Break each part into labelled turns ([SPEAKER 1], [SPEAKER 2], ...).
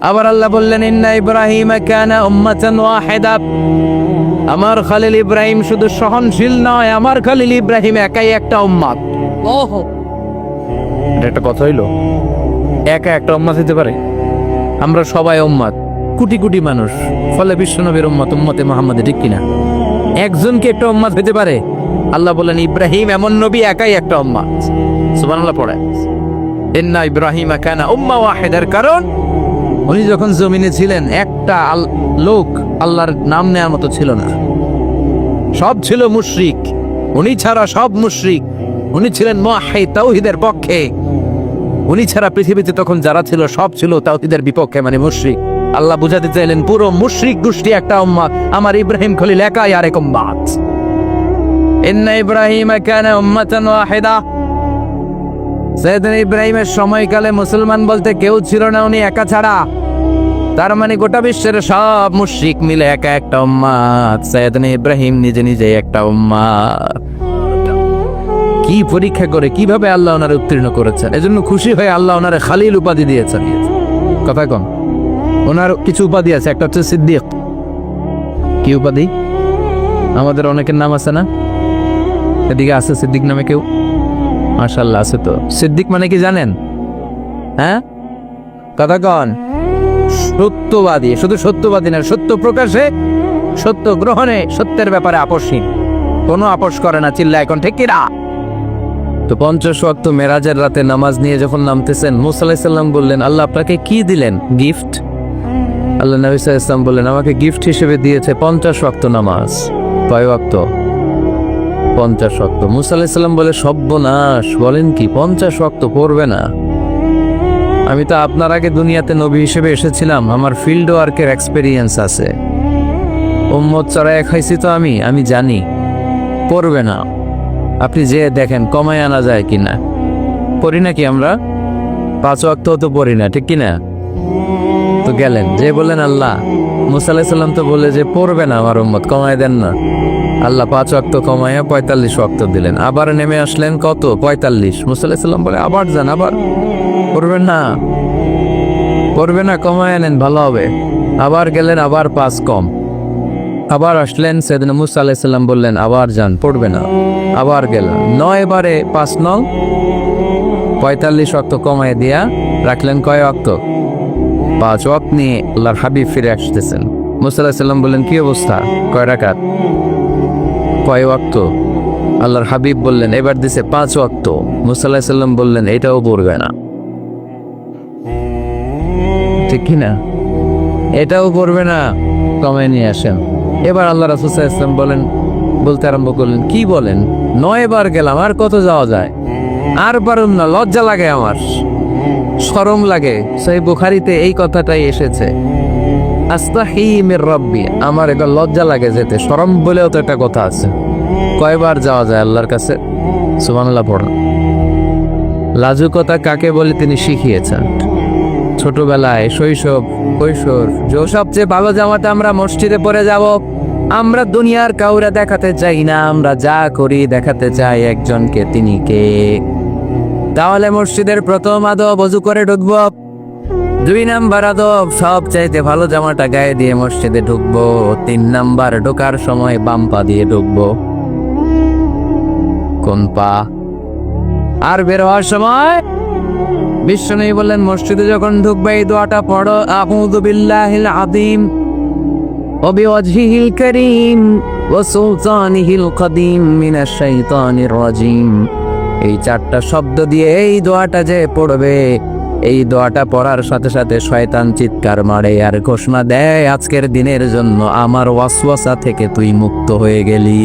[SPEAKER 1] আবার আল্লাহ বললেন ইন্না ইব্রাহিম কানা উম্মাতান ওয়াহিদা, আমার খলিল ইব্রাহিম শুধু সহনশীল নয়, আমার খলিল ইব্রাহিম একাই একটা উম্মত। ওহো, এটা একটা কথা হইলো? একা একটা উম্মত হতে পারে? আমরা সবাই উম্মত, কোটি কোটি মানুষ, ফলে বিশ্বনবীর উম্মত, উম্মতে মুহাম্মাদের, ঠিক কিনা? একজনকে একটা উম্মত হতে পারে? আল্লাহ বলেন ইব্রাহিম এমন নবী, একাই একটা উম্মত। সুবহানাল্লাহ পড়ে ইন্না ইব্রাহিম কানা উম্মা ওয়াহিদার, কারণ উনি যখন জমিনে ছিলেন একটা লোক আল্লাহর নাম নেওয়ার মতো ছিল না, সব ছিল মুশরিক, উনি ছাড়া সব মুশরিক। উনি ছিলেন মুওয়াহহিদ, তাওহীদের পক্ষে। উনি ছাড়া পৃথিবীতে তখন যারা ছিল সব ছিল তাওহীদের বিপক্ষে, মানে মুশরিক। আল্লাহ বুঝাতে চাইলেন পুরো মুশরিক গোষ্ঠী একটা উম্মত, আমার ইব্রাহিম খলিল একাই আরেক উম্মত। ইন্না ইব্রাহিম কানা উম্মাতান ওয়াহিদা, সাইয়েদনা ইব্রাহিমের সময়কালে মুসলমান বলতে কেউ ছিল না, উনি একা ছাড়া। তার মানে গোটা বিশ্বের সব মুশরিক মিলে একা একটা উম্মত, সাইয়েদনা ইব্রাহিম নিজে নিজে একটা উম্মত। কি পরীক্ষা করে, কিভাবে আল্লাহ ওনারে উত্তীর্ণ করেছেন, এজন্য খুশি হয়ে আল্লাহ ওনারে খালিল উপাধি দিয়েছেন। কথা কম, ওনার কিছু উপাধি আছে, একটা হচ্ছে সিদ্দিক। কি উপাধি? আমাদের অনেকের নাম আছে না? এদিকে আছে সিদ্দিক নামে কেউ? মাশাআল্লাহ আছে তো। সিদ্দিক মানে কি জানেন? হ্যাঁ, কথা কন। সত্যবাদী, শুধু সত্যবাদী না, সত্য প্রকাশে, সত্য গ্রহণে, সত্যের ব্যাপারে আপোষহীন, কোনো আপোষ করে না। চিল্লা এখন ঠিক কিনা? তো 50 ওয়াক্ত মেরাজের রাতে নামাজ নিয়ে যখন নামতেছেন, মুসা আলাইহিস সালাম বললেন আল্লাহ আপনাকে কি দিলেন? গিফট। আল্লাহ নবী সাল্লাল্লাহু আলাইহি ওয়াসাল্লাম বললেন আমাকে গিফট হিসেবে দিয়েছে 50 ওয়াক্ত নামাজ। কয় ওয়াক্ত? 50 ওয়াক্ত। মুসা আলাইহিস সালাম বলে সর্বনাশ, বলেন কি 50 ওয়াক্ত পড়বে না? আমি তো আপনার আগে দুনিয়াতে নবী হিসেবে এসেছিলাম, আমার ফিল্ড ওয়ার্কের এক্সপেরিয়েন্স আছে, উম্মত চড়ায় খাইছি তো আমি জানি পড়বে না। আপনি যে দেখেন কমায় আনা যায় কিনা। পড়ি নাকি আমরা? 5 ওয়াক্ত তো পড়ি না, ঠিক কিনা? তো গেলেন যে বললেন আল্লাহ, মুসা আলাইহিস সালাম তো বলে যে পড়বে না আমার উম্মত, কমায় দেন না। আল্লাহ 5 ওয়াক্ত কমায়া 45 ওয়াক্ত দিলেন। আবার নেমে আসলেন কত? 45। মুসা আলাইহিস সালাম বলে আবার যান, আবার পড়বেন না, পড়বে না, কমায় নেন, ভালো হবে। আবার গেলেন, আবার 5 কম। আবার আসলেন, সাইয়েদনা মুসা আলাইহিস সালাম বললেন আবার যান, পড়বে না। আবার গেলেন, 9 বারে 5 9 45 ওয়াক্ত কমায় দিয়া রাখলেন কয় ওয়াক্ত? 5 ওয়াক্ত নিয়ে আল্লাহর হাবিব ফিরে আসতেছেন। মুসা আলাইহিস সালাম বললেন কি অবস্থা, কয় রাকাত, কয় ওয়াক্ত? আল্লাহর হাবিব বললেন এবার দিছে 5 ওয়াক্ত। মুসা আলাইহিস সালাম বললেন এটাও পড়বে না, ঠিক কিনা? এটাও পড়বে না, কমায় নিয়ে আসেন। এবার আল্লাহ রাসূল সাল্লাল্লাহু আলাইহি ওয়াসাল্লাম বলতে আরম্ভ করলেন কি বলেন, 9 বার গেলাম, আর কত যাওয়া যায়? আর পারুম না, লজ্জা লাগে, আমার শরম লাগে। সহিহ বুখারীতে এই কথাটাই এসেছে, আস্তাহি মির রাব্বি, আমার এবার লজ্জা লাগে যেতে। শরম বলেও তো একটা কথা আছে। কয়বার যাওয়া যায় আল্লাহর কাছে? সুবহানাল্লাহ পড়ুন। লাজুকতা কাকে বলে তিনি শিখিয়েছেন। ছোটবেলায়, শৈশব, কৈশোর, সবচেয়ে ভালো জামাতে আমরা মসজিদে পরে যাব। আমরা দুনিয়ার কাউরে দেখাতে চাই না, আমরা যা করি দেখাতে চাই একজনকে, তিনি কে? তাহলে মসজিদের প্রথম আদব ওযু করে ঢুকবো। 2 নাম্বার আদব, সবচাইতে ভালো জামাটা গায়ে দিয়ে মসজিদে ঢুকবো। 3 নাম্বার, ঢোকার সময় বাম পা দিয়ে ঢুকবো। কোন পা? আর বের হওয়ার সময় বিশ্বনবী বললেন মসজিদে যখন ঢুকবে এই দোয়াটা পড়ো, আউযু বিল্লাহিল আযীম ওয়া বিওয়াজহিল কারীম ওয়া সুলতানিহিল কাদীম মিনাশ শাইতানির রাজীম। এই 4টা শব্দ দিয়ে এই দোয়াটা যে পড়বে, এই দোয়াটা পড়ার সাথে সাথে শয়তান চিৎকার মারে আর ঘোষণা দেয় আজকের দিনের জন্য আমার ওয়াসওয়াসা থেকে তুই মুক্ত হয়ে গেলি।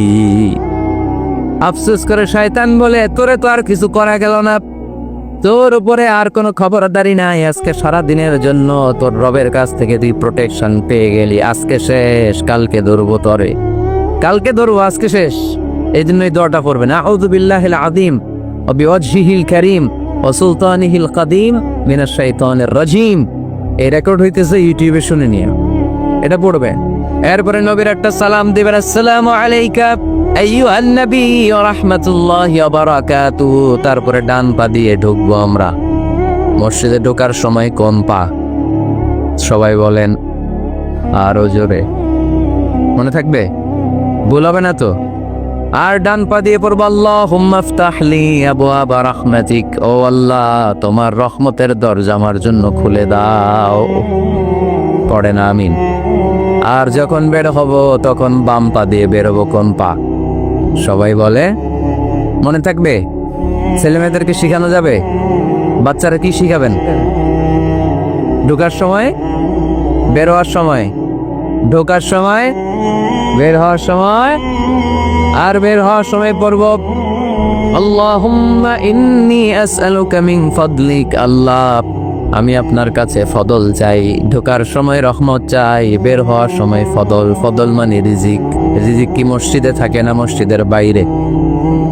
[SPEAKER 1] আফসোস করে শয়তান বলে তোরে তো আর কিছু করা গেল না, তোর উপরে আর কোনো খবরদারি নাই, আজকে সারা দিনের জন্য তোর রবের কাছ থেকে তুই প্রোটেকশন পেয়ে গেলি। আজকে শেষ, কালকে ধরবো তরে, কালকে ধরবো, আজকে শেষ। এই জন্যই দোয়াটা পড়বেন, আউযু বিল্লাহিল আযীম ওয়া বিওয়াজহিল কারীম ওয়া সুলতানিহিল কাদীম মিনাশ শাইতানির রাজীম। এই রেকর্ড হইতেছে ইউটিউবে, শুনে নিয়ে এটা পড়বেন। এরপরে নবীর একটা সালাম দিবেন, আসসালামু আলাইকা আইয়ুহান নবী ওয়া রাহমাতুল্লাহি ওয়া বারাকাতুহু। তারপরে ডান পা দিয়ে ঢুকবো আমরা। মসজিদে ঢোকার সময় কোন পা? সবাই বলেন আরো জোরে, মনে থাকবে? ভুল হবে না তো? আর ডান পা দিয়ে পড়ব আল্লাহুম্মা ইফতাহ লি আবওয়াবা রাহমাতিক, ও আল্লাহ তোমার রহমতের দরজা আমার জন্য খুলে দাও। পড়েন আমিন। আর যখন বের হব তখন বাম পা দিয়ে বেরোবো। কোন পা? সবাই বলে, মনে থাকবে? ছেলে মেয়েদেরকে শিখানো যাবে? বাচ্চারা কি শিখাবেন? ঢোকার সময়, বের হওয়ার সময়, ঢোকার সময়, বের হওয়ার সময়, আর বের হওয়ার সময় পড়ব আল্লাহুম্মা ইন্নী আসআলুকা মিন ফাদলিক, আল্লাহ আমি আপনার কাছে ফদল চাই। ঢোকার সময় রহমত চাই, বের হওয়ার সময় ফদল। ফদল মানে রিজিক। রিজিক কি মসজিদে থাকে না মসজিদের বাইরে?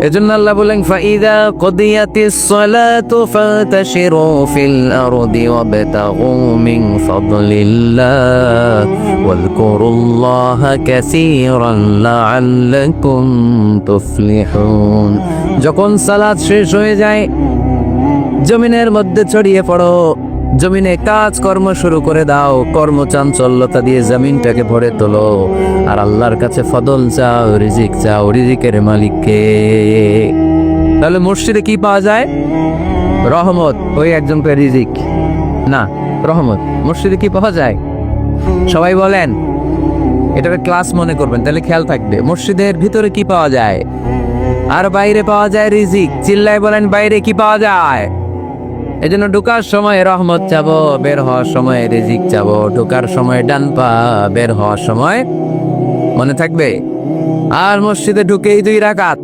[SPEAKER 1] এজন্য আল্লাহ বলেন ফাইদা কুদিয়াতিস সালাতু ফান্তাশিরু ফিল আরদি ওয়াবতাগু মিন ফাদলিল্লাহ ওয়াযকুরুল্লাহা কাসীরান লাআল্লাকুম তুফলিহুন। যখন সালাত শেষ হয়ে যায় জমিনের মধ্যে ছড়িয়ে পড়ো, জমিনে কাজ কর্ম শুরু করে দাও, কর্মচাঞ্চল্যতা দিয়ে জমিনটাকে ভরে তোলো, আর আল্লাহর কাছে ফদল চাও, রিজিক চাও। রিজিকের মালিককে। তাহলে মসজিদে কি পাওয়া যায়? রহমত। ওই একজন পে রিজিক না, রহমত। মসজিদে কি পাওয়া যায়? সবাই বলেন, এটাকে ক্লাস মনে করবেন, তাহলে খেয়াল থাকবে। মসজিদের ভিতরে কি পাওয়া যায়? আর বাইরে পাওয়া যায় রিজিক। চিল্লায় বলেন, বাইরে কি পাওয়া যায়? এই জন্য ঢোকার সময় রহমত চাবো, বের হওয়ার সময় রিজিক চাবো। ঢোকার সময় ডান পা, বের হওয়ার সময়, মনে থাকবে? আর মসজিদে ঢুকেই 2 রাকাত,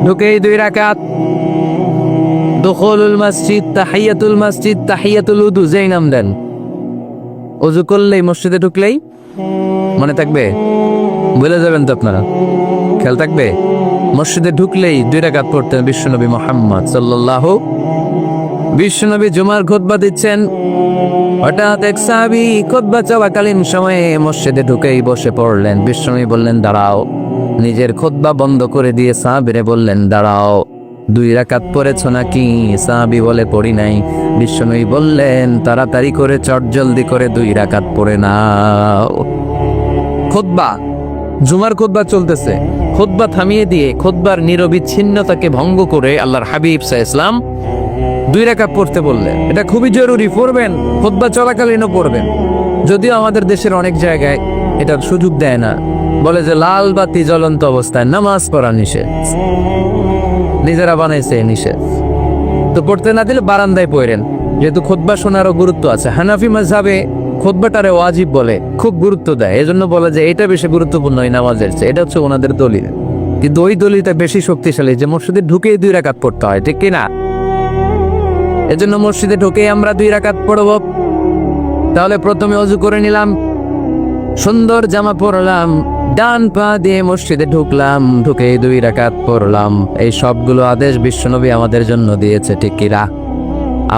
[SPEAKER 1] ঢুকেই 2 রাকাত। দুখুলুল মসজিদ, তাহিয়াতুল মসজিদ, তাহিয়াতুল উযু, যেই নাম দেন। ওযু করলেই মসজিদে ঢুকলেই, মনে থাকবে? ভুলে যাবেন তো আপনারা? খেয়াল থাকবে? মসজিদে ঢুকলেই 2 রাকাত পড়তেন বিশ্বনবী মুহাম্মদ সাল্লাল্লাহু। বিশ্বনবী জুমার খুতবা দিচ্ছেন, হঠাৎ এক সাহাবী খুতবা চলাকালীন সময়ে মসজিদে ঢুকেই বসে পড়লেন। বিশ্বনবী বললেন দাঁড়াও। নিজের খুতবা বন্ধ করে দিয়ে সাহাবীরে বললেন দাঁড়াও, 2 রাকাত পড়েছ নাকি? সাহাবী বলে পড়ি নাই। বিশ্বনবী বললেন তাড়াতাড়ি করে চটজলদি করে 2 রাকাত পড়ে নাও। খুতবা, জুমার খুতবা চলতেছে, খুতবা থামিয়ে দিয়ে খুতবার নিরবিচ্ছিন্নতাকে ভঙ্গ করে আল্লাহর হাবিব সাল্লাল্লাহু আলাইহি ওয়াসাল্লাম 2 রাকাত পড়তে বললেন। এটা খুবই জরুরি, পড়বেন, খুতবা চলাকালীনও পড়বেন। যদিও আমাদের দেশের অনেক জায়গায় এটা সুযোগ দেয় না, বলে যে লাল বাতি জ্বলন্ত অবস্থায় নামাজ পড়া নিষেধ, নিজেরা বানাইছে নিষেধ। তো পড়তে না দিলে বারান্দায় পড়েন, যেহেতু খুতবা শোনারও গুরুত্ব আছে। হানাফি মাযহাবে খুতবাটারে ওয়াজিব বলে, খুব গুরুত্ব দেয়। এজন্য বলে যে এটা বেশি গুরুত্বপূর্ণ এই নামাজের চেয়ে। এটা হচ্ছে ওনাদের দলিল, কিন্তু ওই দলিলটা বেশি শক্তিশালী যে মসজিদে ঢুকেই 2 রাকাত পড়তে হয়, ঠিক কিনা? এজন্য মসজিদে ঢুকেই আমরা 2 রাকাত পড়ব। তাহলে প্রথমে ওযু করে নিলাম, সুন্দর জামা পরলাম, ডান পা দিয়ে মসজিদে ঢুকলাম, ঢুকেই 2 রাকাত পড়লাম। এই সবগুলো আদেশ বিশ্বনবী আমাদের জন্য দিয়েছে, ঠিক কিনা?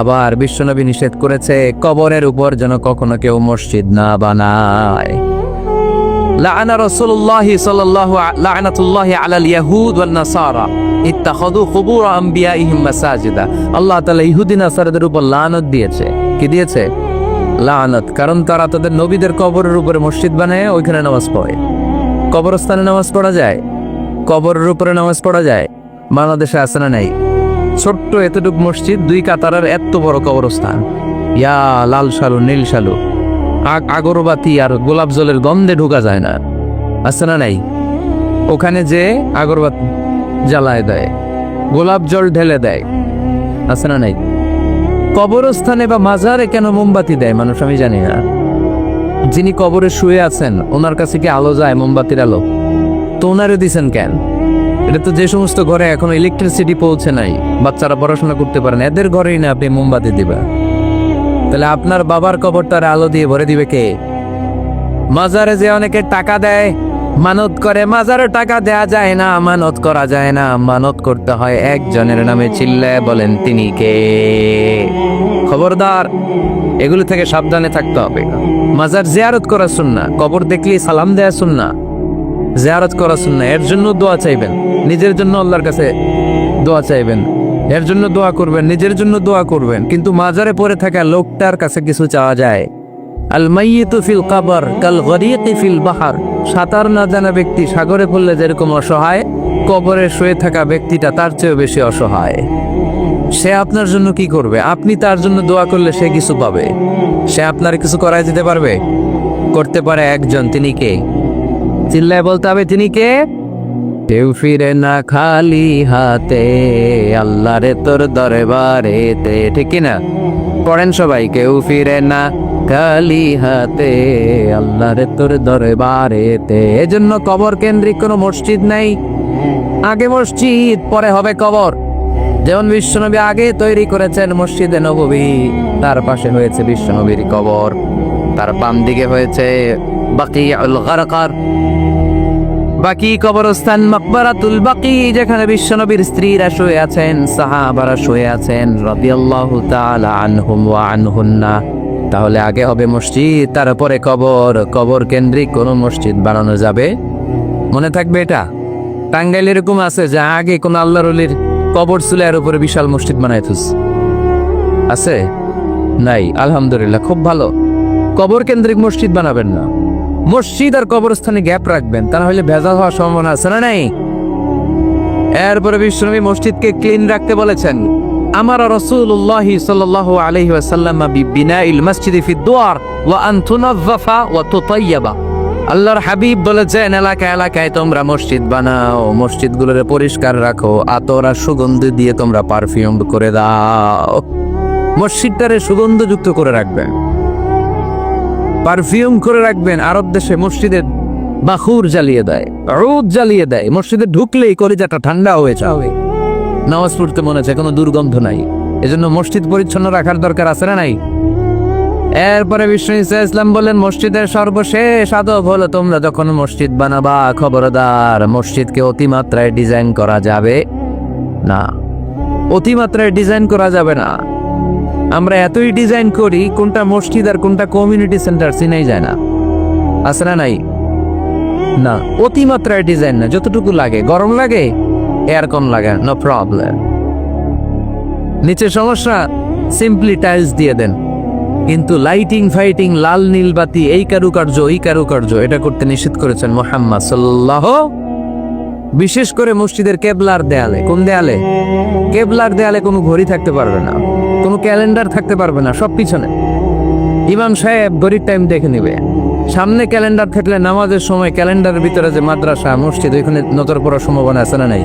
[SPEAKER 1] আবার বিশ্বনবী নিষেধ করেছে কবরের উপর যেন কখনো কেউ মসজিদ না বানায়। লাআনা রাসূলুল্লাহ সাল্লাল্লাহু লাআনাতুল্লাহি আলাল ইয়াহুদ ওয়ান নাসারা ইত্তাখাযু কুবুর আমবিয়াইহিম মাসাজিদা। আল্লাহ তাআলা ইহুদি নাসারাদের উপর লানত দিয়েছে। কি দিয়েছে? লানত। কারণ তারা তাদের নবীদের কবরের উপরে মসজিদ বানায়, ওইখানে নামাজ পড়ে। কবরস্থানে নামাজ পড়া যায়? কবরের উপরে নামাজ পড়া যায়? বাংলাদেশে আছে না নাই? ছোট্ট এতটুক মসজিদ, 2 কাতারের এত বড় কবরস্থান। ইয়া লাল শালু, নীল শালু, আগরবাতি আর গোলাপ জলের গন্ধে ঢোকা যায় না, আছে না নাই? ওখানে যে আগরবাতি জ্বালায় দেয়, গোলাপ জল ঢেলে দেয়, আছে না নাই? কবরস্থানে বা মাজারে কেন মোমবাতি দেয় মানুষ আমি জানি না। যিনি কবরে শুয়ে আছেন ওনার কাছে কি আলো যায়? মোমবাতির আলো। তো ওনারে দিছেন কেন? এটা তো যে সমস্ত ঘরে এখনো ইলেকট্রিসিটি পৌঁছে নাই, বাচ্চারা পড়াশোনা করতে পারেন, এদের ঘরেই না আপনি মোমবাতি দিবেন? তাহলে আপনার বাবার কবরটারে আলো দিয়ে ভরে দিবে কে? মাজারে যে অনেকে টাকা দেয়, মানত করে, মাজারে টাকা দেয়া যায় না, মানত করা যায় না, মানত করতে হয় একজনের নামে। চিল্লায় বলেন তিনি কে? খবরদার, এগুলো থেকে সাবধানে থাকতে হবে। মাজার জিয়ারত করা সুন্নাহ, কবর দেখলেই সালাম দেয়া সুন্নাহ, জিয়ারত করা সুন্নাহ। এর জন্য দোয়া চাইবেন, নিজের জন্য আল্লাহর কাছে দোয়া চাইবেন। এর জন্য দোয়া করবেন, নিজের জন্য দোয়া করবেন, কিন্তু মাজারে পড়ে থাকা লোকটার কাছে কিছু চাওয়া যায়। আল মাইয়িতু ফিল কবর কাল গরীকি ফিল বাহর। সাঁতার না জানা ব্যক্তি সাগরে পড়লে যেরকম অসহায়, কবরে শুয়ে থাকা ব্যক্তিটা তার চেয়েও বেশি অসহায়। সে আপনার জন্য কি করবে? আপনি তার জন্য দোয়া করলে সে কিছু পাবে। সে আপনার কিছু করায় দিতে পারবে? করতে পারে একজন, তিনি কে? চিল্লায় বলতে হবে, তিনি কে? কেউ ফিরে না খালি হাতে, আল্লাহ রে তোর দরবারেতে। ঠিক কিনা? পড়েন সবাই, কেউ ফিরে না খালি হাতে, আল্লাহ রে তোর দরবারেতে। এজন্য কবর কেন্দ্রিক কোনো মসজিদ নাই। আগে মসজিদ, পরে হবে কবর। যেমন বিশ্বনবী আগে তৈরি করেছেন মসজিদে নববী, তার পাশে হয়েছে বিশ্বনবীর কবর, তার বাম দিকে হয়েছে বাকিউল গারকার, বাকি কবরস্থান মাকবারাতুল বাকি, যেখানে বিশ্বনবীর স্ত্রীরা শুয়ে আছেন, সাহাবারা শুয়ে আছেন রাদিয়াল্লাহু তাআলা আনহুম ওয়া আনহুন্না। তাহলে আগে হবে মসজিদ, তারপরে কবর। কবর কেন্দ্রিক কোন মসজিদ বানানো যাবে? মনে থাকবে এটা। টাঙ্গাইল এরকম আছে যে আগে কোন আল্লাহর ওলির কবর ছিল, এর উপরে বিশাল মসজিদ বানায় থুস আছে? নাই। আলহামদুলিল্লাহ, খুব ভালো। কবর কেন্দ্রিক মসজিদ বানাবেন না, মসজিদ আর কবরস্থানে গ্যাপ রাখবেন, তা না হলে ভেজাল হওয়ার সম্ভাবনা আছে না নাই? এরপরে বিশ্বনবী মসজিদকে ক্লিন রাখতে বলেছেন। আমার রাসূলুল্লাহ সাল্লাল্লাহু আলাইহি ওয়াসাল্লাম বিবিনাইল মসজিদি ফি দুয়ার ওয়া আন তুনাযযাফা ওয়া তুতায়্যাবা। আল্লাহর হাবিব বলেছেন, এলাকায় এলাকায় তোমরা মসজিদ বানাও, মসজিদগুলোরে পরিষ্কার রাখো, আতর আর সুগন্ধি দিয়ে তোমরা পারফিউম করে দাও। মসজিদটারে সুগন্ধযুক্ত করে রাখবেন, পারফিউম করে রাখবেন। আরব দেশে মসজিদে বাখুর জ্বালিয়ে দেয়, রোদ জ্বালিয়ে দেয়, মসজিদে ঢুকলেই কলিজাটা ঠান্ডা হয়ে যাবে, নামাজ পড়তে মনে হচ্ছে, কোনো দুর্গন্ধ নাই। এজন্য মসজিদ পরিচ্ছন্ন রাখার দরকার আছে না নাই? এরপরে বিষ্ণু ইসলাম বললেন, মসজিদের সর্বশেষ আদব হলো তোমরা যখন মসজিদ বানাবা, খবরদার মসজিদকে অতিমাত্রায় ডিজাইন করা যাবে না। অতিমাত্রায় ডিজাইন করা যাবে না। আমরা এতই ডিজাইন করি, কোনটা মসজিদ আর কোনটা কমিউনিটি সেন্টার চিনাই যায় না। আছে না নাই? না, অতিমাত্রায় ডিজাইন না, যতটুকু লাগে। গরম লাগে, এয়ারকন লাগে, নো প্রবলেম। নিচে সমস্যা, সিম্পলি টাইলস দিয়ে দেন। কিন্তু লাইটিং ফাইটিং, লাল নীল বাতি, এই কারুকার্য ওই কারুকার্য, এটা করতে নিষেধ করেছেন মুহাম্মদ সাল্লাল্লাহু। বিশেষ করে মসজিদের কেবলার দেয়ালে। কোন দেয়ালে? কেবলার দেয়ালে কোনো ঘড়ি থাকতে পারবে না, কোনো ক্যালেন্ডার থাকতে পারবে না, সব পিছনে। ইমাম সাহেব ঘড়ির টাইম দেখে নেবে। সামনে ক্যালেন্ডার থাকলে নামাজের সময় ক্যালেন্ডারের ভিতরে যে মাদ্রাসা মসজিদ, ওইখানে নজর পড়ার সম্ভাবনা আছে না নাই?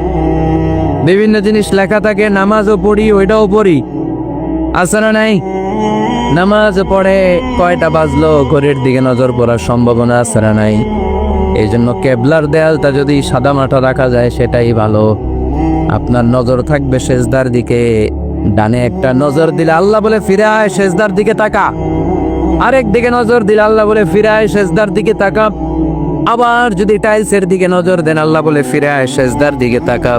[SPEAKER 1] বিভিন্ন জিনিস লেখা থাকে, নামাজও পড়ি, ওইটাও পড়ি, আছে না নাই? নামাজ পড়ে কয়টা বাজলো, ঘড়ির দিকে নজর পড়ার সম্ভাবনা আছে না নাই? এই জন্য কেবলার দেয়ালটা যদি সাদা মাটা রাখা যায় সেটাই ভালো। আপনার নজর থাকবে সেজদার দিকে। ডানে একটা নজর দিলে আল্লাহ বলে ফিরে আয়, সেজদার দিকে তাকা। আরেক দিকে নজর দিলে আল্লাহ বলে ফিরে আয়, সেজদার দিকে তাকা। আবার যদি টাইলসের দিকে নজর দেন, আল্লাহ বলে ফিরে আয়, সেজদার দিকে তাকা।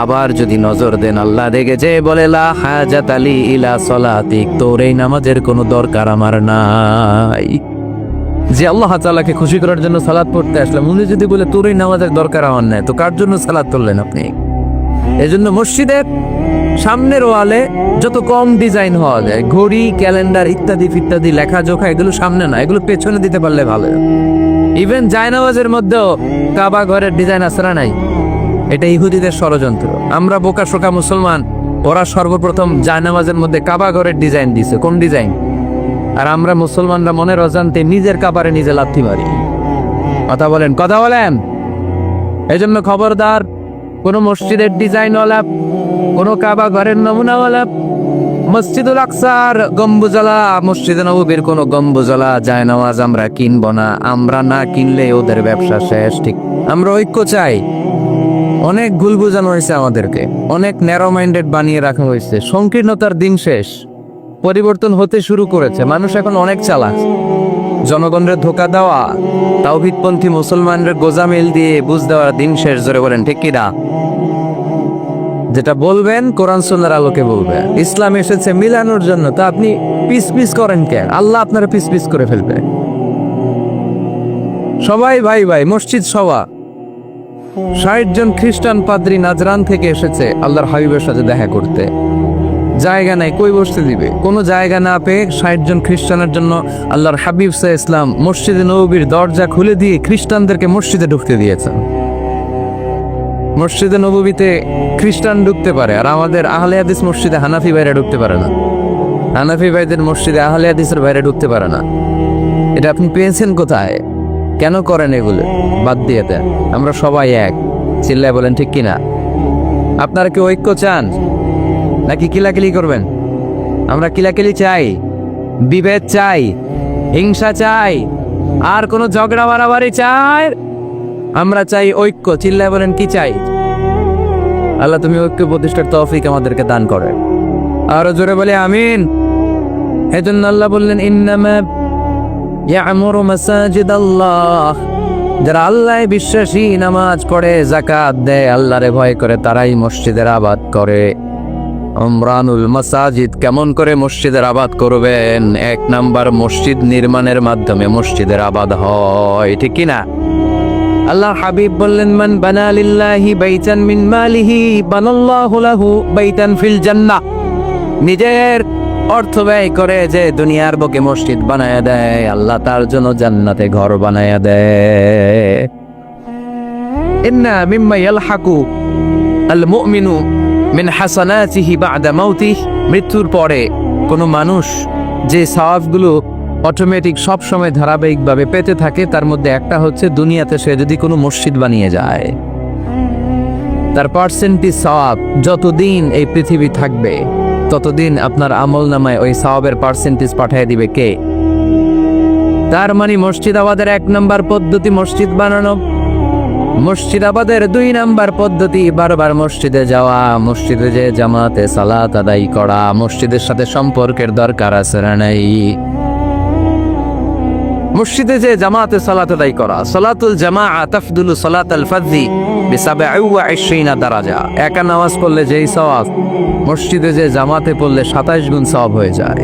[SPEAKER 1] আবার যদি নজর দেন, আল্লাহ দেখে যে বলে লা হাজাত আলী ইলা সলাতিক, তোর এই নামাজের কোনো দরকার আমার নাই। যে আল্লাহ তাআলাকে খুশি করার জন্য সালাত পড়তে আসলাম, উনি যদি বলে তোর এই নামাজের দরকার আমার নাই, তো কার জন্য সালাত পড়লেন আপনি? এজন্য মসজিদের সামনের ওয়ালে যত কম ডিজাইন হওয়া যায়, ঘড়ি, ক্যালেন্ডার ইত্যাদি ইত্যাদি, লেখাজোখা, এগুলো সামনে না, এগুলো পেছনে দিতে পারলে ভালো। ইভেন জায়নামাজের মধ্যেও কাবা ঘরের ডিজাইন আছে না নাই? এটা ইহুদিদের ষড়যন্ত্র। আমরা বোকা শোকা মুসলমান, ওরা সর্বপ্রথম জায়নামাজের মধ্যে কাবা ঘরের ডিজাইন দিছে। কোন ডিজাইন? আর আমরা মুসলমানরা মনের অজান্তে নিজের কাবারে নিজে লাথি মারি। কথা বলেন, কথা বলেন। এই জন্য খবরদার, কোন মসজিদের ডিজাইনওয়ালা, কোন কাবা ঘরের নমুনাওয়ালা, মসজিদুল আকসার গম্বুজলা, মসজিদে নববীর কোন গম্বুজলা জায়নামাজ আমরা কিনবো না। আমরা না কিনলে ওদের ব্যবসা শেষ। ঠিক, আমরা ঐক্য চাই। অনেক ভুল বোঝানো হয়েছে আমাদেরকে, অনেক ন্যারো মাইন্ডেড বানিয়ে রাখা হয়েছে। সংকীর্ণতার দিন শেষ, পরিবর্তন হতে শুরু করেছে। মানুষ এখন অনেক চালাক। জনগণের ধোকা দেওয়া, তাওহীদপন্থী মুসলমানদের গোজামিল দিয়ে বুঝ দেওয়ার দিন শেষ। জোরে বলেন ঠিক কিনা? যেটা বলবেন কোরআন সুন্নাহর আলোকে বলবেন। ইসলাম এসেছে মিলানোর জন্য, তা আপনি পিস পিস করেন কেন? আল্লাহ আপনারা পিস পিস করে ফেলবে। সবাই ভাই ভাই, মসজিদ সভা 60 জন খ্রিস্টান পাদ্রী নাজরান থেকে এসেছে আল্লাহর হাবিবের সাথে দেখা করতে। জায়গা নাই, কই বসতে দিবে? কোনো জায়গা না পেয়ে 60 জন খ্রিস্টানের জন্য আল্লাহর হাবিব সাল্লাল্লাহু আলাইহি ওয়াসাল্লাম মসজিদে নববীর দরজা খুলে দিয়ে খ্রিস্টানদেরকে মসজিদে ঢুকতে দিয়েছেন। মসজিদে নববীতে খ্রিস্টান ঢুকতে পারে, আর আমাদের আহলে হাদিস মসজিদে হানাফি ভাইরা ঢুকতে পারে না। হানাফি ভাইদের মসজিদে আহলে হাদিসের ভাইরা ঢুকতে পারে না। এটা আপনি পেয়েছেন কোথায়? কেন করেন এগুলো? বাদ দিয়ে দেন। আমরা সবাই এক, চিল্লায় বলেন ঠিক কিনা? আপনারা কি ঐক্য চান নাকি কিলাকিলি করবেন? আমরা কিলাকিলি চাই, বিভেদ চাই, হিংসা চাই, আর কোনো ঝগড়া মারামারি চাই? আমরা চাই ঐক্য। চিল্লায় বলেন কি চাই? আল্লাহ তুমি ঐক্য প্রতিষ্ঠার তৌফিক আমাদেরকে দান করে। আরো জোরে বলে আমিন। এজন্য আল্লাহ বললেন ইন্নামা ইয়ামুরু মাসাজিদাল্লাহ, যারা আল্লাহয় বিশ্বাসী, নামাজ পড়ে, যাকাত দেয়, আল্লাহরে ভয় করে, তারাই মসজিদের আবাদ করে। উমরানুল মাসাজিদ, কেমন করে মসজিদের আবাদ করবেন? 1 নাম্বার, মসজিদ নির্মাণের মাধ্যমে মসজিদের আবাদ হয়, ঠিক কিনা? আল্লাহ হাবিব বললেন মান বানা লিল্লাহি বাইতান মিন মালিহি বানাল্লাহু লাহু বাইতান ফিল জান্নাহ। নিজের অর্থ ব্যয় করে যে দুনিয়ার বুকে মসজিদ বানায়া দেয়, আল্লাহ তার জন্য জান্নাতে ঘর বানায়া দেয়। ইন্না মিম্মা ইয়ালহাকু আল মুমিনু মিন হাসানাতিহি বা'দা মাউতিহি, মৃত্যুর পরে কোনো মানুষ যে সওয়াবগুলো অটোমেটিক সব সময় ধারাবাহিকভাবে পেতে থাকে, তার মধ্যে একটা হচ্ছে দুনিয়াতে সে যদি কোনো মসজিদ বানিয়ে যায়, তার পার্সেন্টেজ সওয়াব যতদিন এই পৃথিবী থাকবে ততদিন আপনার আমল নামায় ওই সওয়াবের পার্সেন্টেজ পাঠিয়ে দিবে কে? তার মানে মসজিদ আবাদের 1 নাম্বার পদ্ধতি মসজিদ বানানো। মসজিদ আবাদের 2 নাম্বার পদ্ধতি বারবার মসজিদে যাওয়া, মসজিদে যে জামাতে সালাত আদায় করা। মসজিদের সাথে সম্পর্কের দরকার আছে না নাই? মসজিদে যে জামাতে সালাত আদায় করা। সালাতুল জামাআ তাফদুলু সালাতাল ফাযি বি27 দারাজা। একা নামাজ পড়লে যেই সওয়াব, মসজিদে যে জামাতে পড়লে 27 গুণ সওয়াব হয়ে যায়।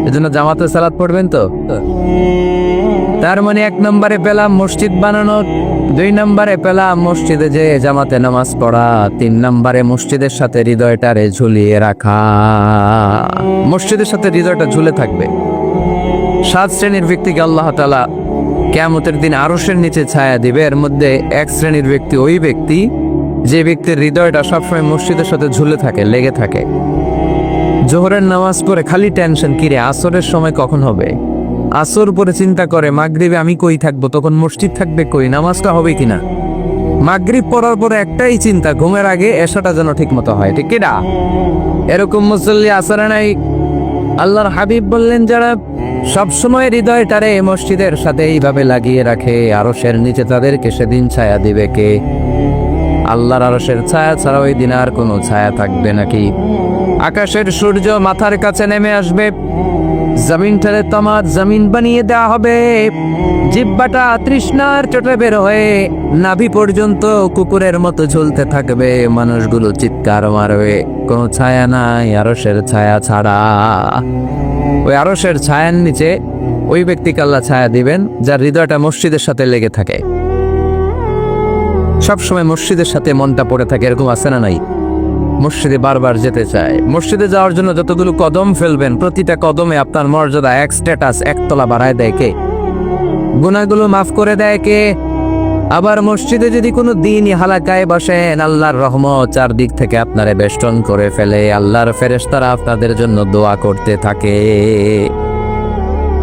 [SPEAKER 1] এজন্য জামাতে সালাত পড়বেন তো। তার মানে 1 নম্বরে পেলাম মসজিদ বানানো, 2 নম্বরে পেলাম মসজিদে যে জামাতে নামাজ পড়া, 3 নম্বরে মসজিদের সাথে হৃদয়টারে ঝুলিয়ে রাখা। মসজিদের সাথে হৃদয়টা ঝুলে থাকবে। 7 শ্রেণীর ব্যক্তিকে আল্লাহ তাআলা কিয়ামতের দিন আরশের নিচে ছায়া দিবে। এর মধ্যে 1 শ্রেণীর ব্যক্তি ওই ব্যক্তি যে ব্যক্তির হৃদয়টা সবসময় মসজিদের সাথে ঝুলে থাকে, লেগে থাকে। জোহরের নামাজ পড়ে খালি টেনশন, কিরে আসরের সময় কখন হবে? আসর পরে চিন্তা করে মাগরিবে আমি কই থাকবো, তখন মসজিদ থাকবে কই, নামাজটা হবে কিনা। মাগরিব পড়ার পরে একটাই চিন্তা, ঘুমের আগে এশাটা যেন ঠিক মতো হয়, ঠিক কিনা? এরকম মুসল্লি আসরে নাই। আল্লাহর হাবিব বললেন যারা সবসময় হৃদয়টারে মসজিদের সাথে এইভাবে লাগিয়ে রাখে, আরশের নিচে তাদেরকে সেদিন ছায়া দিবে কে? আল্লাহর আরশের ছায়া ছাড়া ওই দিন আর কোনো ছায়া থাকবে নাকি? আকাশের সূর্য মাথার কাছে নেমে আসবে, জমিনটারে তামার জমিন বানিয়ে দেওয়া হবে। জিহ্বাটা তৃষ্ণার চোটে বের হয়ে নাভি পর্যন্ত কুকুরের মতো ঝুলতে থাকবে। মানুষগুলো চিৎকার মারবে, কোনো ছায়া নাই আরশের ছায়া ছাড়া। ওই আরশের ছায়ার নিচে ওই ব্যক্তিকে আল্লাহ ছায়া দিবেন যার হৃদয়টা মসজিদের সাথে লেগে থাকে, সবসময় মসজিদের সাথে মনটা পড়ে থাকে। এরকম আছে না নাই? মসজিদে বারবার যেতে চায়। মসজিদে যাওয়ার জন্য যতগুলো কদম ফেলবেন, প্রতিটা কদমে আপনার মর্যাদা 1 স্ট্যাটাস 1 তলা বাড়ায় দেয় কে? গুনাহগুলো মাফ করে দেয় কে? আবার মসজিদে যদি কোনো দিনই হালাকায় বসেন, আল্লাহর রহমত চারদিক থেকে আপনারে বেষ্টন করে ফেলে। আল্লাহর ফেরেশতারা আপনাদের জন্য দোয়া করতে থাকে।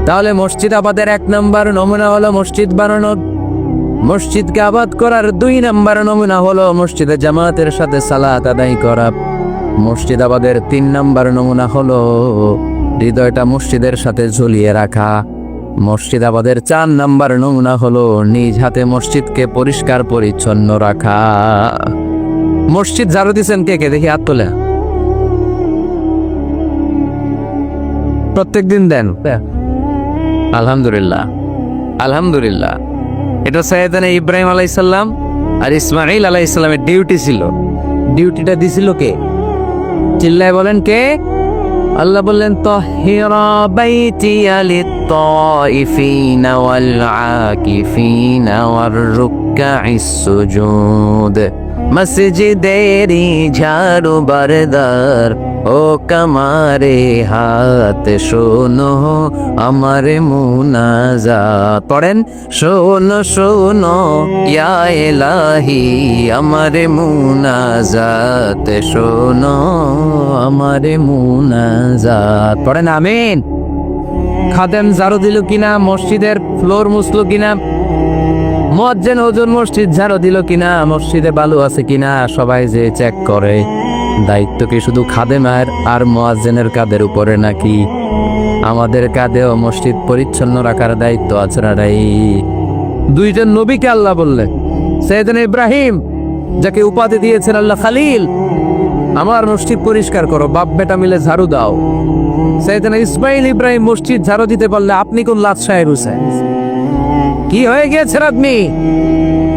[SPEAKER 1] তাহলে মসজিদ আবাদের 1 নাম্বার নমুনা হলো মসজিদ বানানো। মসজিদকে আবাদ করার 2 নাম্বার নমুনা হলো মসজিদে জামাতের সাথে সালাত আদায় করা। মসজিদ আবাদের 3 নাম্বার নমুনা হলো হৃদয়টা মসজিদের সাথে ঝুলিয়ে রাখা। মসজিদ আবাদের 4 নাম্বার নমুনা হলো নিজ হাতে মসজিদকে পরিষ্কার পরিচ্ছন্ন রাখা। মসজিদ ঝাড়ু দিচ্ছেন কে কে? দেখি হাত তোলে। প্রত্যেকদিন দেন? আলহামদুলিল্লাহ, আলহামদুলিল্লাহ। এটা সাইয়েদানা ইব্রাহিম আলাইহিস সালাম আর ইসমাঈল আলাইহিস সালামের ডিউটি ছিল। ডিউটিটা দিছিল কে? চিল্লায় বলেন কে? আল্লাহ বললেন তাহিরা বাইতিয়া লিত-তাইফিনা ওয়াল আকিফিনা ওয়ার রুকআইস সুজুদ, মসজিদেরি ঝাড়ু বারদার ও কামারে হাত শোনো আমার মুনাজাত। পড়েন, শোনো শোনো ইয়া ইলাহি আমার মুনাজাত, শোনো আমার মুনাজাত। পড়েন আমিন। খাদেম ঝাড়ু দিল কিনা, মসজিদের ফ্লোর মুছলো কিনা, মুয়াজ্জিন হুজুর মসজিদ ঝাড়ু দিল কিনা, মসজিদে বালু আছে কিনা, সবাই যে চেক করে। দায়িত্ব কি শুধু খাদেমের আর মুয়াজ্জিনের কাঁধের উপরে নাকি আমাদের কাঁধেও মসজিদ পরিচ্ছন্ন রাখার দায়িত্ব আছে না? নাই। দুইজন নবীকে আল্লাহ বললেন, সাইয়েদনা ইব্রাহিম যাকে উপাধি দিয়েছেন আল্লাহ খালিল, আমার মসজিদ পরিষ্কার করো, বাপ বেটা মিলে ঝাড়ু দাও। সাইয়েদনা ইসমাইল ইব্রাহিম মসজিদ ঝাড়ু দিতে পারলে আপনি কোন লাট সাহেব হুসেন? কি হয়ে গিয়েছেন আপনি?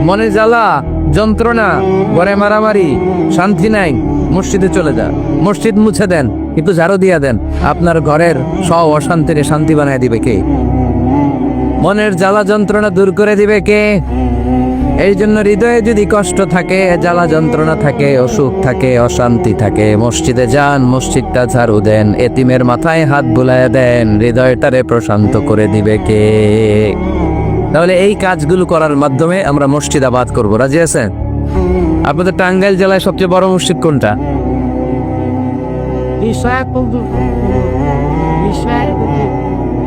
[SPEAKER 1] মনে জ্বালা, যন্ত্রণা, ঘরে মারামারি, শান্তি নাই, মসজিদে চলে যান, মসজিদ মুছে দেন, কিন্তু ঝাড়ু দিয়া দেন। আপনার ঘরের সব অশান্তিরে শান্তি বানায় দিবে কে? মনের জ্বালা যন্ত্রণা দূর করে দিবে কে? এই জন্য হৃদয়ে যদি কষ্ট থাকে, জ্বালা যন্ত্রণা থাকে, অসুখ থাকে, অশান্তি থাকে, মসজিদে যান, মসজিদটা ঝাড়ু দেন, এতিমের মাথায় হাত বুলায় দেন, হৃদয়টারে প্রশান্ত করে দিবে কে? তাহলে এই কাজগুলো করার মাধ্যমে আমরা মসজিদ আবাদ করবো। রাজি আছেন? আপনাদের টাঙ্গাইল জেলায় সবচেয়ে বড় মসজিদ কোনটা?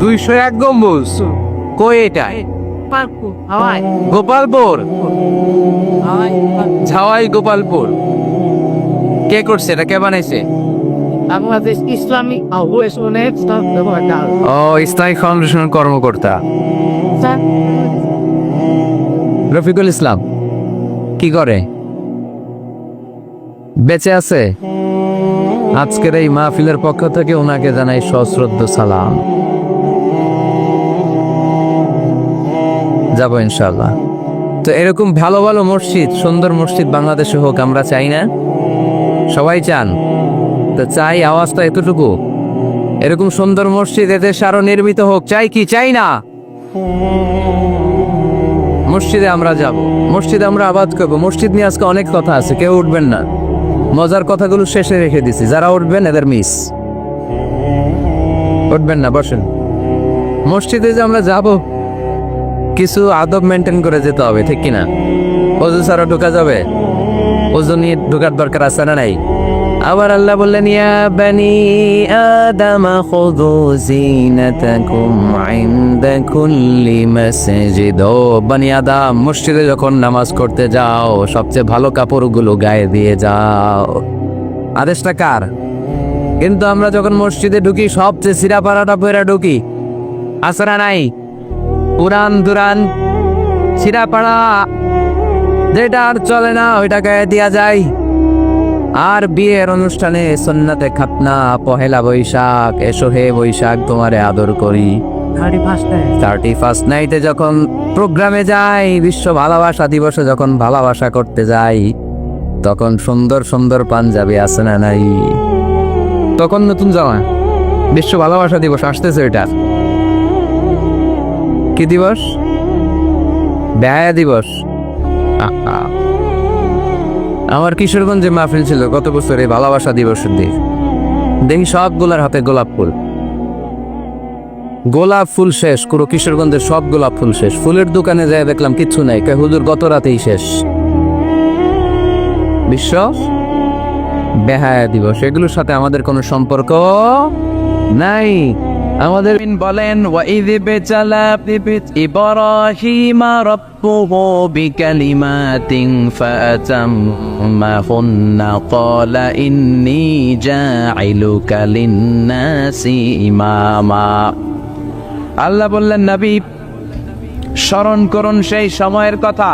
[SPEAKER 1] 201 গম্বুজ। কই এটা? গোপালপুর। ঝাওয়াই গোপালপুর। কে করছে এটা? কে বানাইছে?
[SPEAKER 2] বাংলাদেশ ইসলামিক
[SPEAKER 1] ও, ইসলামিক ফাউন্ডেশনের কর্মকর্তা রফিকুল ইসলাম। কি করে? বেঁচে আছে? আজকের এই মাহফিলের পক্ষ থেকে ওনাকে জানাই সশ্রদ্ধ সালাম। যাবো ইনশাআল্লাহ। তো এরকম ভালো ভালো মসজিদ, সুন্দর মসজিদ বাংলাদেশে হোক, আমরা চাই না? সবাই চান তো? চাই, আওয়াজটা এতটুকু। এরকম সুন্দর মসজিদ এদেশে আরো নির্মিত হোক, চাই কি চাই না? মসজিদে আমরা যাব, মসজিদে আমরা আবাদ করবো। মসজিদ নিয়ে আজকে অনেক কথা আছে, কেউ উঠবেন না, মজার কথাগুলো শেষে রেখে দিছি। যারা উঠবেন এদের মিস, উঠবেন না, বসেন। মসজিদে যে আমরা যাব, কিছু আদব মেনটেন করে যেতে হবে, ঠিক কিনা? ওযু ছাড়া ঢোকা যাবে? ওযু নিয়ে ঢোকার দরকার আছে না নাই? আবার আল্লাহ বললেন, ইয়া বানি আদম খুযু যিনাতাকুম ইনদা কুল্লি মাসজিদ। ও বানি আদম, মসজিদে যখন নামাজ করতে যাও সবচেয়ে ভালো কাপড়গুলো গায়ে দিয়ে যাও। আদেশটা কার? কিন্তু আমরা যখন মসজিদে ঢুকি সবচেয়ে সিরা পাড়াটা পরে ঢুকি, আসরা নাই? পুরান দুরান সিরা পাড়া যেটা আর চলে না ওইটা গায়ে দিয়া যায়। আর বিয়ের অনুষ্ঠানে সুন্নতে খাতনা, পহেলা বৈশাখ, এসো হে বৈশাখ তোমারে আদর করি, 31st নাইটে যখন প্রোগ্রামে যাই, বিশ্ব ভালোবাসা দিবসে যখন ভালোবাসা করতে যাই, তখন সুন্দর সুন্দর পাঞ্জাবি আছে না নাই? তখন নতুন জামা। বিশ্ব ভালোবাসা দিবস আসতেছে, এটা কি দিবস? বেহায়া দিবস। আমার কিশোরগঞ্জে মাহফিল ছিল গত বছর এই ভালোবাসা দিবসের দিন। দেখি সবগুলার হাতে গোলাপ ফুল। গোলাপ ফুল শেষ, পুরো কিশোরগঞ্জের সব গোলাপ ফুল শেষ। ফুলের দোকানে যাই দেখলাম কিচ্ছু নাই, কে হুজুর গত রাতেই শেষ। বিশ্ব বেহায়া দিবস, এগুলোর সাথে আমাদের কোনো সম্পর্ক নাই। আমাদের বলেন, ওয়াইদ বিতালা ইব্রাহিমা রাব্বুহু বিকালিমাতিন ফাতাম্মাহুন্না ক্বালা ইন্নী জাইলুকা লিন-নাসি ইমামা। আল্লাহ বললেন, নবী স্মরণ করুন সেই সময়ের কথা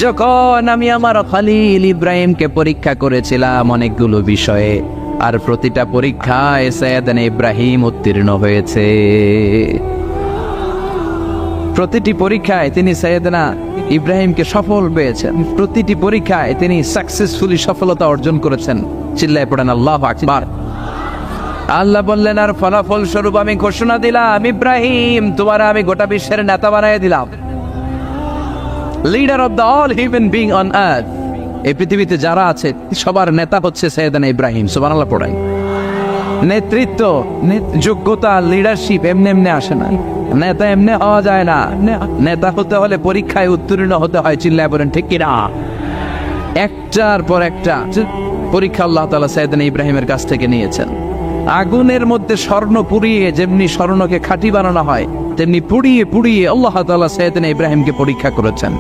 [SPEAKER 1] যখন আমি আমার খলিল ইব্রাহিমকে পরীক্ষা করেছিলাম অনেকগুলো বিষয়ে, আর প্রতিটা পরীক্ষায় সাইয়েদনা ইব্রাহিম উত্তীর্ণ হয়েছে। প্রতিটি পরীক্ষায় তিনি সাইয়েদনা ইব্রাহিমকে সফল পেয়েছেন, প্রতিটি পরীক্ষায় তিনি সাকসেসফুলি সফলতা অর্জন করেছেন। চিল্লায় পড়েন আল্লাহু আকবার। আল্লাহ বললেন, আর ফলাফল স্বরূপ আমি ঘোষণা দিলাম, ইব্রাহিম তোমার আমি গোটা বিশ্বের নেতা বানিয়ে দিলাম, leader of the all human being on earth. এই পৃথিবীতে যারা আছে সবার নেতা হচ্ছে সাইয়েদনা ইব্রাহিম। সুবহানাল্লাহ পড়াই। নেতৃত্ব, যোগ্যতা, লিডারশিপ এমনি এমনি আসে না, নেতা এমনি হওয়া যায় না। নেতা হতে হলে পরীক্ষায় উত্তীর্ণ হতে হয়। চিল্লায় বলেন ঠিক কিনা? একটার পর একটা পরীক্ষা আল্লাহ তাআলা সাইয়েদনা ইব্রাহিমের কাছ থেকে নিয়েছেন। আগুনের মধ্যে স্বর্ণ পুড়িয়ে যেমনি স্বর্ণকে খাঁটি বানানো হয়, তেমনি পুড়িয়ে পুড়িয়ে আল্লাহ তাআলা সাইয়েদনা ইব্রাহিমকে পরীক্ষা করেছেন।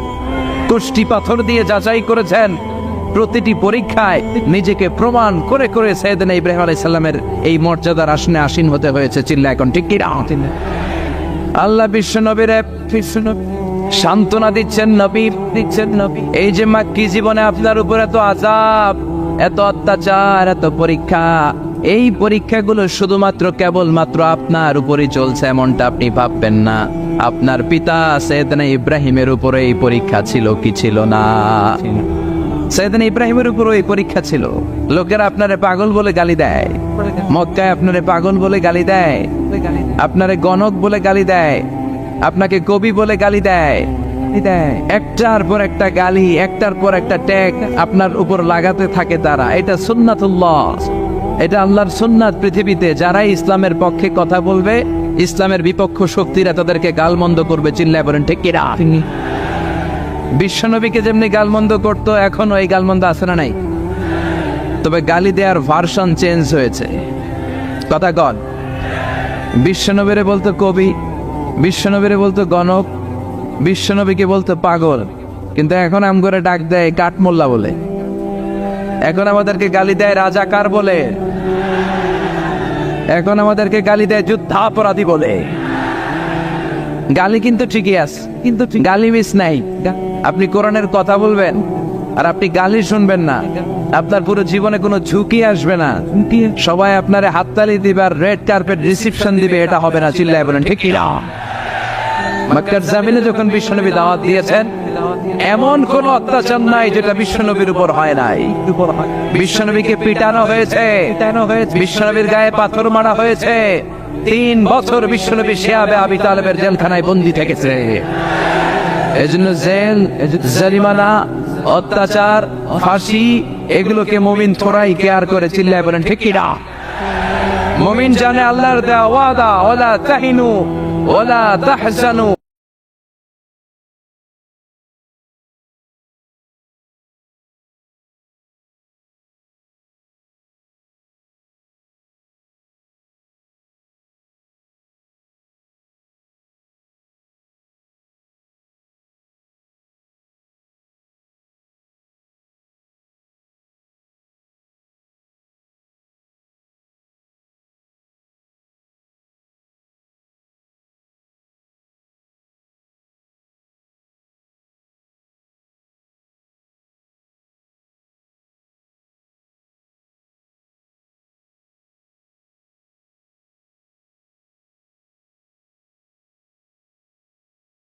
[SPEAKER 1] কষ্টি পাথর দিয়ে যাচাই করেছেন। প্রতিটি পরীক্ষায় নিজেকে প্রমাণ করে করে সাইয়েদনা ইব্রাহিম আলাইহিস সালামের এই মর্যাদার আসনে আসীন হতে হয়েছে। চিল্লা এখন ঠিক কি না? আল্লাহ বিশ্বনবীরে সান্ত্বনা দিচ্ছেন, নবী দিচ্ছেন, নবী এই যে মাক্কি জীবনে আপনার উপর এত আযাব, এত অত্যাচার, এত পরীক্ষা, এই পরীক্ষাগুলো শুধুমাত্র কেবলমাত্র আপনার উপরই চলছে এমনটা আপনি ভাববেন না। আপনার পিতা সাইয়েদনা ইব্রাহিমের উপরে এই পরীক্ষা ছিল কি ছিল না? সাইয়েদনা ইব্রাহিমের উপর এই পরীক্ষা ছিল। লোকেরা আপনারে পাগল বলে গালি দেয়, মক্কায় আপনারে পাগল বলে গালি দেয়, আপনারে গণক বলে গালি দেয়, আপনাকে কবি বলে গালি দেয়। একটার পর একটা গালি, একটার পর একটা ট্যাগ আপনার উপর লাগাতে থাকে তারা। এটা সুন্নাতুল্লাহ, এটা আল্লাহর সুন্নাত। পৃথিবীতে যারাই ইসলামের পক্ষে কথা বলবে, ইসলামের বিপক্ষ শক্তিরা তাদেরকে গালমন্দ করবে। চিল্লায় বলেন ঠিক কিনা? বিশ্বনবীকে যেমনি গালমন্দ করতো, এখনো এই গালমন্দ আছে না নাই? তবে গালি দেওয়ার ভার্সন চেঞ্জ হয়েছে। কথা কন। বিশ্বনবীরে বলতো কবি, বিশ্বনবীরে বলতো গণক, বিশ্বনবীকে বলতো পাগল, কিন্তু এখন আম করে ডাক দেয় কাঠমোল্লা বলে। এখন আমাদেরকে গালি দেয় রাজাকার বলে, এখন আমাদেরকে গালি দেয় যুদ্ধাপরাধী বলে। গালি কিন্তু ঠিকই আছে, কিন্তু গালি মিস নাই। আপনি কোরআনের কথা বলবেন আর আপনি গালি শুনবেন না, আপনার পুরো জীবনে কোনো ঝুঁকি আসবে না। সবাই আপনারে হাততালি দিবে আর রেড কার্পেট রিসেপশন দিবে, এটা হবে না। চিল্লায় বলেন ঠিক কিনা? মক্কার জমিনে যখন বিশ্বনবী দাওয়াত দিয়েছেন, এমন কোন অত্যাচার নাই যেটা বিশ্বনবীর উপর হয় নাই। বিশ্বনবীকে পিটানো হয়েছে, বিশ্বনবীর গায়ে পাথর মারা হয়েছে। 3 বছর বিশ্বনবী শিয়াবে আবি তালেবের জেলখানায় বন্দী থেকেছে। এজন্য জেল, জরিমানা, অত্যাচার, ফাঁসি এগুলোকে মুমিন থোড়াই কেয়ার করে। চিল্লায় বলেন ঠিক কিনা? মুমিন জানে আল্লাহর দেওয়া ওয়াদা, ওয়ালা তাহিনু ওয়ালা তাহজানু